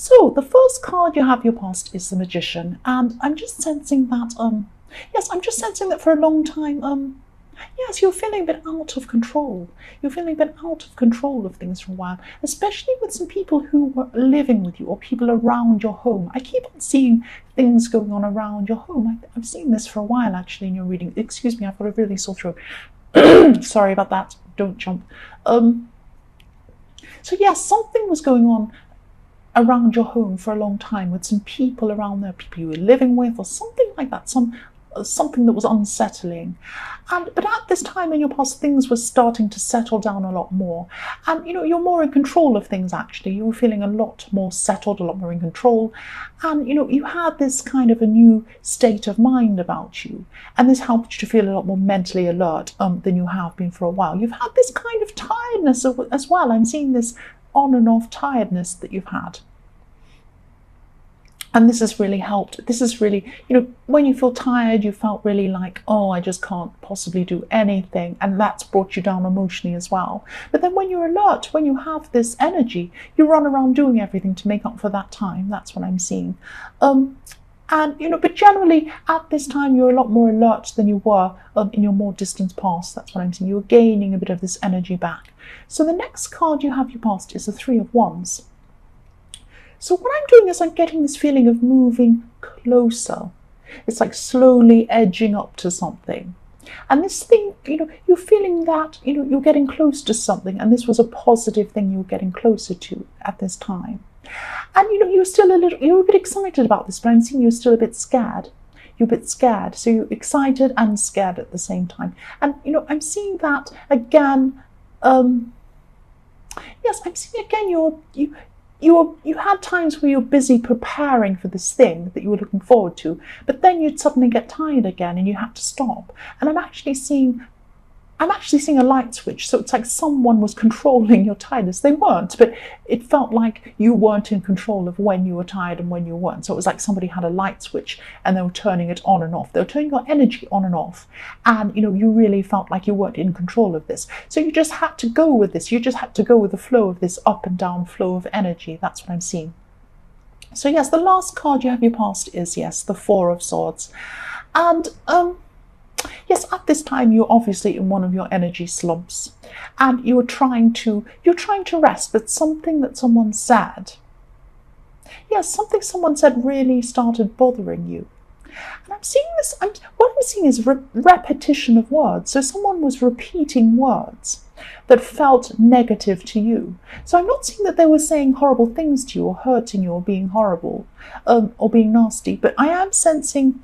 So the first card you have your past is the Magician, and I'm just sensing that yes, I'm just sensing that for a long time yes, you're feeling a bit out of control. You're feeling a bit out of control of things for a while, especially with some people who were living with you or people around your home. I keep on seeing things going on around your home. I've seen this for a while actually in your reading. Excuse me, I've got a really sore throat. Sorry about that. Don't jump. So yes, something was going on around your home for a long time with some people around there, people you were living with or something like that, something that was unsettling. But at this time in your past, things were starting to settle down a lot more, and you're more in control of things. Actually, you were feeling a lot more settled, a lot more in control, and you had this kind of a new state of mind about you, and this helped you to feel a lot more mentally alert than you have been for a while. You've had this kind of tiredness as well. I'm seeing this on and off tiredness that you've had. And this has really helped. This is really, when you feel tired, you felt really like, oh, I just can't possibly do anything. And that's brought you down emotionally as well. But then when you're alert, when you have this energy, you run around doing everything to make up for that time. That's what I'm seeing. But generally at this time, you're a lot more alert than you were in your more distant past. That's what I'm seeing. You're gaining a bit of this energy back. So the next card you have your past is the Three of Wands. So what I'm doing is I'm getting this feeling of moving closer. It's like slowly edging up to something. And this thing, you're feeling that, you're getting close to something. And this was a positive thing you were getting closer to at this time. And, you're a bit excited about this, but I'm seeing you're still a bit scared. You're a bit scared. So you're excited and scared at the same time. And, I'm seeing that again. Yes, I'm seeing again you had times where you're busy preparing for this thing that you were looking forward to, but then you'd suddenly get tired again and you had to stop. And I'm actually seeing a light switch. So it's like someone was controlling your tiredness. They weren't, but it felt like you weren't in control of when you were tired and when you weren't. So it was like somebody had a light switch and they were turning it on and off. They were turning your energy on and off. And, you really felt like you weren't in control of this. So you just had to go with this. You just had to go with the flow of this up and down flow of energy. That's what I'm seeing. So yes, the last card you have your past is, yes, the Four of Swords. And, yes, at this time you're obviously in one of your energy slumps and you're trying to rest, but something that someone said, something someone said really started bothering you. And I'm seeing this, what I'm seeing is repetition of words. So someone was repeating words that felt negative to you. So I'm not seeing that they were saying horrible things to you or hurting you or being horrible or being nasty, but I am sensing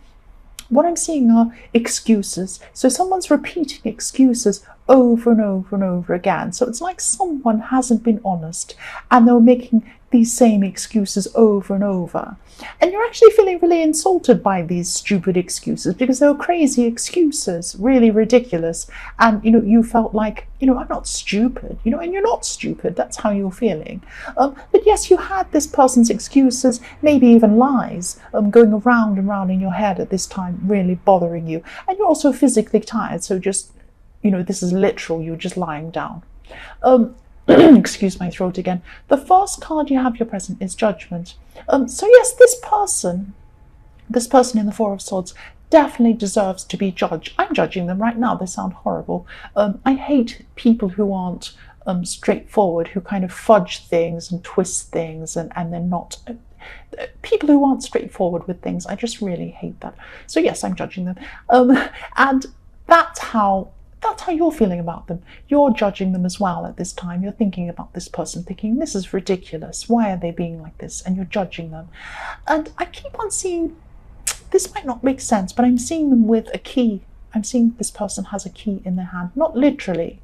what I'm seeing are excuses. So someone's repeating excuses over and over and over again. So it's like someone hasn't been honest and they're making these same excuses over and over. And you're actually feeling really insulted by these stupid excuses because they were crazy excuses, really ridiculous. And, you felt like, I'm not stupid, and you're not stupid. That's how you're feeling. But yes, you had this person's excuses, maybe even lies, going around and round in your head at this time, really bothering you. And you're also physically tired. So just, this is literal, you're just lying down. Excuse my throat again. The first card you have your present is Judgment. So yes, this person in the Four of Swords definitely deserves to be judged. I'm judging them right now. They sound horrible. I hate people who aren't straightforward, who kind of fudge things and twist things and they're not... people who aren't straightforward with things, I just really hate that. So yes, I'm judging them. And that's how you're feeling about them. You're judging them as well at this time. You're thinking about this person, thinking, this is ridiculous. Why are they being like this? And you're judging them. And I keep on seeing, this might not make sense, but I'm seeing them with a key. I'm seeing this person has a key in their hand, not literally.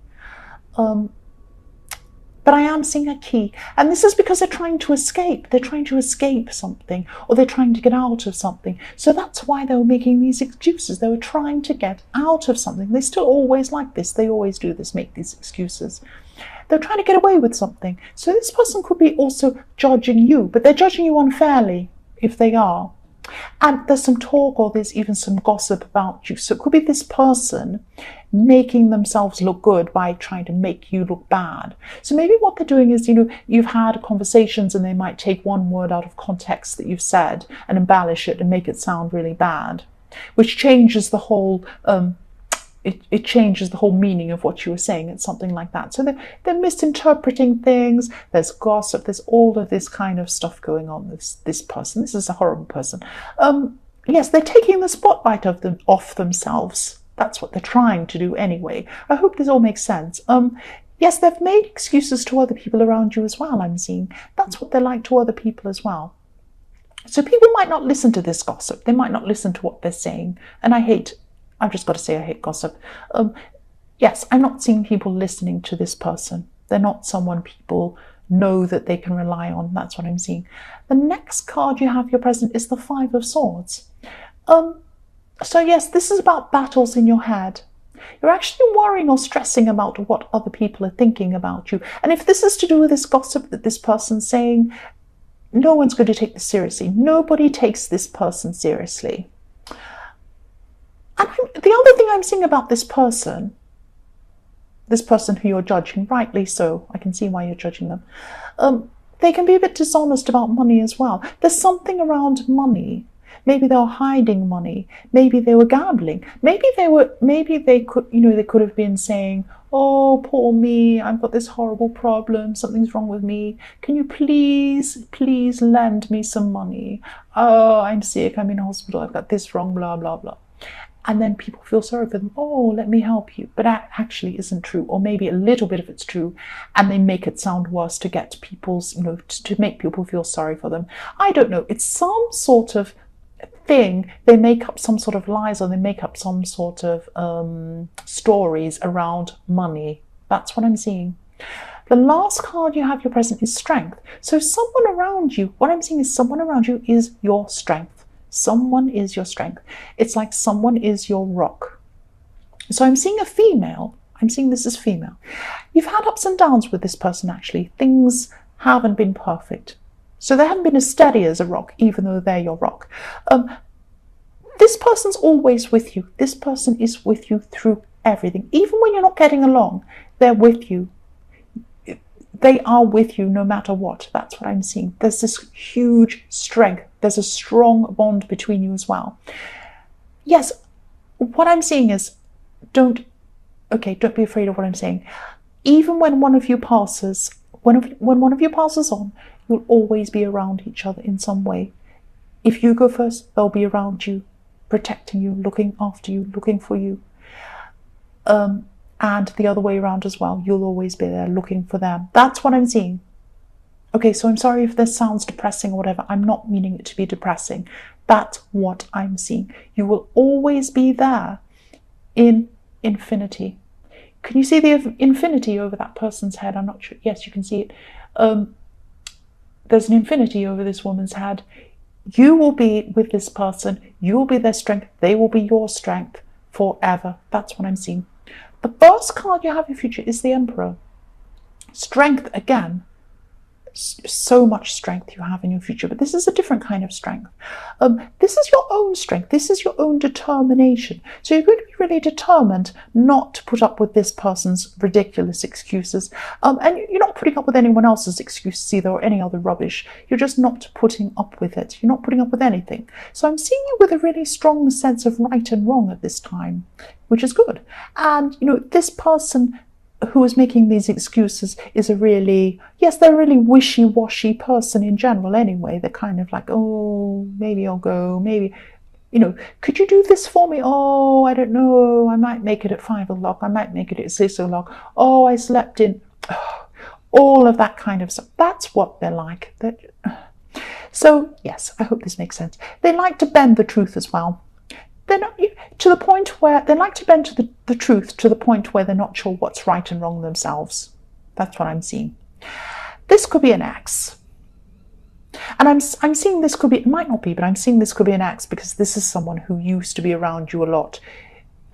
But I am seeing a key. And this is because they're trying to escape. They're trying to escape something, or they're trying to get out of something. So that's why they were making these excuses. They were trying to get out of something. They still always like this. They always do this, make these excuses. They're trying to get away with something. So this person could be also judging you, but they're judging you unfairly if they are. And there's some talk, or there's even some gossip about you. So it could be this person making themselves look good by trying to make you look bad. So maybe what they're doing is, you've had conversations and they might take one word out of context that you've said and embellish it and make it sound really bad, which changes the whole it changes the whole meaning of what you were saying. It's something like that. So they're misinterpreting things. There's gossip. There's all of this kind of stuff going on with this person. This is a horrible person. Yes, they're taking the spotlight off themselves. That's what they're trying to do anyway. I hope this all makes sense. Yes, they've made excuses to other people around you as well, I'm seeing. That's what they're like to other people as well. So people might not listen to this gossip. They might not listen to what they're saying. And I've just got to say I hate gossip. Yes, I'm not seeing people listening to this person. They're not someone people know that they can rely on. That's what I'm seeing. The next card you have your present is the Five of Swords. So yes, this is about battles in your head. You're actually worrying or stressing about what other people are thinking about you. And if this is to do with this gossip that this person's saying, no one's going to take this seriously. Nobody takes this person seriously. And the other thing I'm seeing about this person who you're judging, rightly so, I can see why you're judging them, they can be a bit dishonest about money as well. There's something around money. Maybe they were hiding money. Maybe they were gambling. Maybe they could have been saying, oh, poor me, I've got this horrible problem, something's wrong with me. Can you please lend me some money? Oh, I'm sick, I'm in hospital, I've got this wrong, blah, blah, blah. And then people feel sorry for them. Oh, let me help you. But that actually isn't true. Or maybe a little bit of it's true. And they make it sound worse to get people's, to make people feel sorry for them. I don't know. It's some sort of thing. They make up some sort of lies, or they make up some sort of stories around money. That's what I'm seeing. The last card you have your present is Strength. So someone around you, what I'm seeing is someone around you is your strength. Someone is your strength. It's like someone is your rock. So I'm seeing a female. I'm seeing this as female. You've had ups and downs with this person, actually. Things haven't been perfect. So they haven't been as steady as a rock, even though they're your rock. This person's always with you. This person is with you through everything. Even when you're not getting along, they're with you. They are with you no matter what. That's what I'm seeing. There's this huge strength. There's a strong bond between you as well. Yes, what I'm seeing is, don't be afraid of what I'm saying. Even when one of you passes, when one of you passes on, you'll always be around each other in some way. If you go first, they'll be around you, protecting you, looking after you, looking for you. And the other way around as well. You'll always be there looking for them. That's what I'm seeing. Okay, so I'm sorry if this sounds depressing or whatever. I'm not meaning it to be depressing. That's what I'm seeing. You will always be there in infinity. Can you see the infinity over that person's head? I'm not sure. Yes, you can see it. There's an infinity over this woman's head. You will be with this person. You will be their strength. They will be your strength forever. That's what I'm seeing. The first card you have in your future is the Emperor. Strength again. So much strength you have in your future, but this is a different kind of strength. This is your own strength. This is your own determination. So you're going to be really determined not to put up with this person's ridiculous excuses. And you're not putting up with anyone else's excuses either, or any other rubbish. You're just not putting up with it. You're not putting up with anything. So I'm seeing you with a really strong sense of right and wrong at this time, which is good. And, this person who is making these excuses is they're a really wishy-washy person in general anyway. They're kind of like, oh, maybe I'll go, maybe, could you do this for me? Oh, I don't know, I might make it at 5 o'clock, I might make it at 6 o'clock, oh, I slept in, all of that kind of stuff. That's what they're like. So, yes, I hope this makes sense. They like to bend the truth as well. They're not to the point where they like to bend to the truth to the point where they're not sure what's right and wrong themselves. That's what I'm seeing. This could be an ex. And I'm seeing this could be, it might not be, but I'm seeing this could be an ex because this is someone who used to be around you a lot.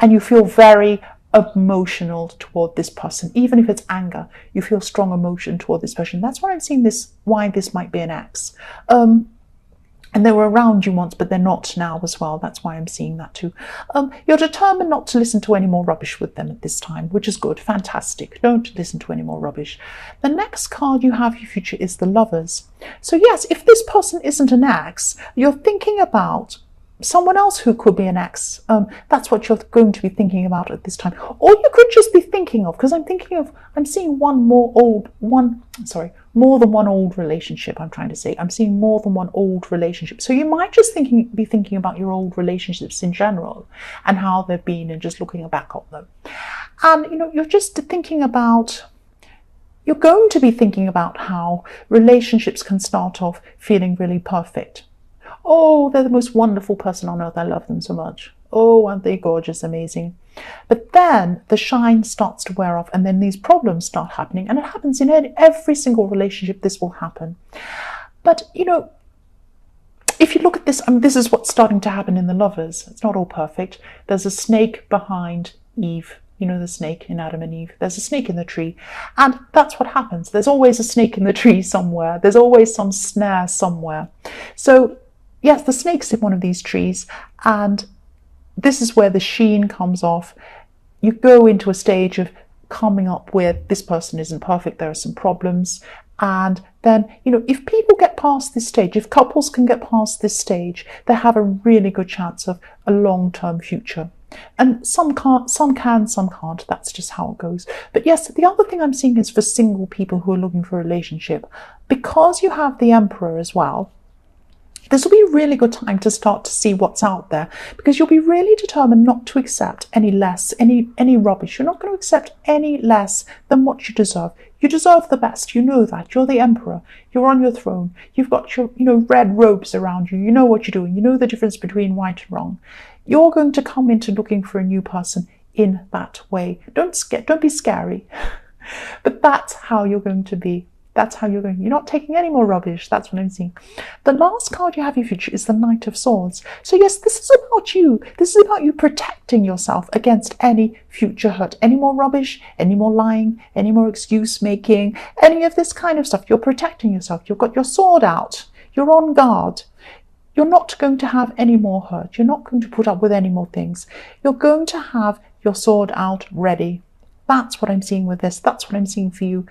And you feel very emotional toward this person. Even if it's anger, you feel strong emotion toward this person. That's why I'm seeing why this might be an ex. And they were around you once, but they're not now as well. That's why I'm seeing that too. You're determined not to listen to any more rubbish with them at this time, which is good. Fantastic. Don't listen to any more rubbish. The next card you have, your future, is the Lovers. So yes, if this person isn't an ex, you're thinking about someone else who could be an ex. That's what you're going to be thinking about at this time. Or you could just be thinking of, because I'm seeing more than one old relationship, I'm trying to say. I'm seeing more than one old relationship. So you might just be thinking about your old relationships in general and how they've been and just looking back on them. And, you're just thinking about, you're going to be thinking about how relationships can start off feeling really perfect. Oh, they're the most wonderful person on earth. I love them so much. Oh, aren't they gorgeous, amazing? But then the shine starts to wear off and then these problems start happening. And it happens in every single relationship. This will happen. But, if you look at this, this is what's starting to happen in the Lovers. It's not all perfect. There's a snake behind Eve. The snake in Adam and Eve. There's a snake in the tree. And that's what happens. There's always a snake in the tree somewhere. There's always some snare somewhere. So yes, the snake's in one of these trees, and this is where the sheen comes off. You go into a stage of coming up with, this person isn't perfect, there are some problems. And then, if people get past this stage, if couples can get past this stage, they have a really good chance of a long-term future. And some can, some can't. That's just how it goes. But yes, the other thing I'm seeing is for single people who are looking for a relationship. Because you have the Emperor as well, this will be a really good time to start to see what's out there, because you'll be really determined not to accept any less, any rubbish. You're not going to accept any less than what you deserve. You deserve the best. You know that. You're the Emperor. You're on your throne. You've got your, red robes around you. You know what you're doing. You know the difference between right and wrong. You're going to come into looking for a new person in that way. Don't be scary. But that's how you're going to be. That's how you're going. You're not taking any more rubbish. That's what I'm seeing. The last card you have in your future is the Knight of Swords. So yes, this is about you. This is about you protecting yourself against any future hurt. Any more rubbish, any more lying, any more excuse making, any of this kind of stuff. You're protecting yourself. You've got your sword out. You're on guard. You're not going to have any more hurt. You're not going to put up with any more things. You're going to have your sword out ready. That's what I'm seeing with this. That's what I'm seeing for you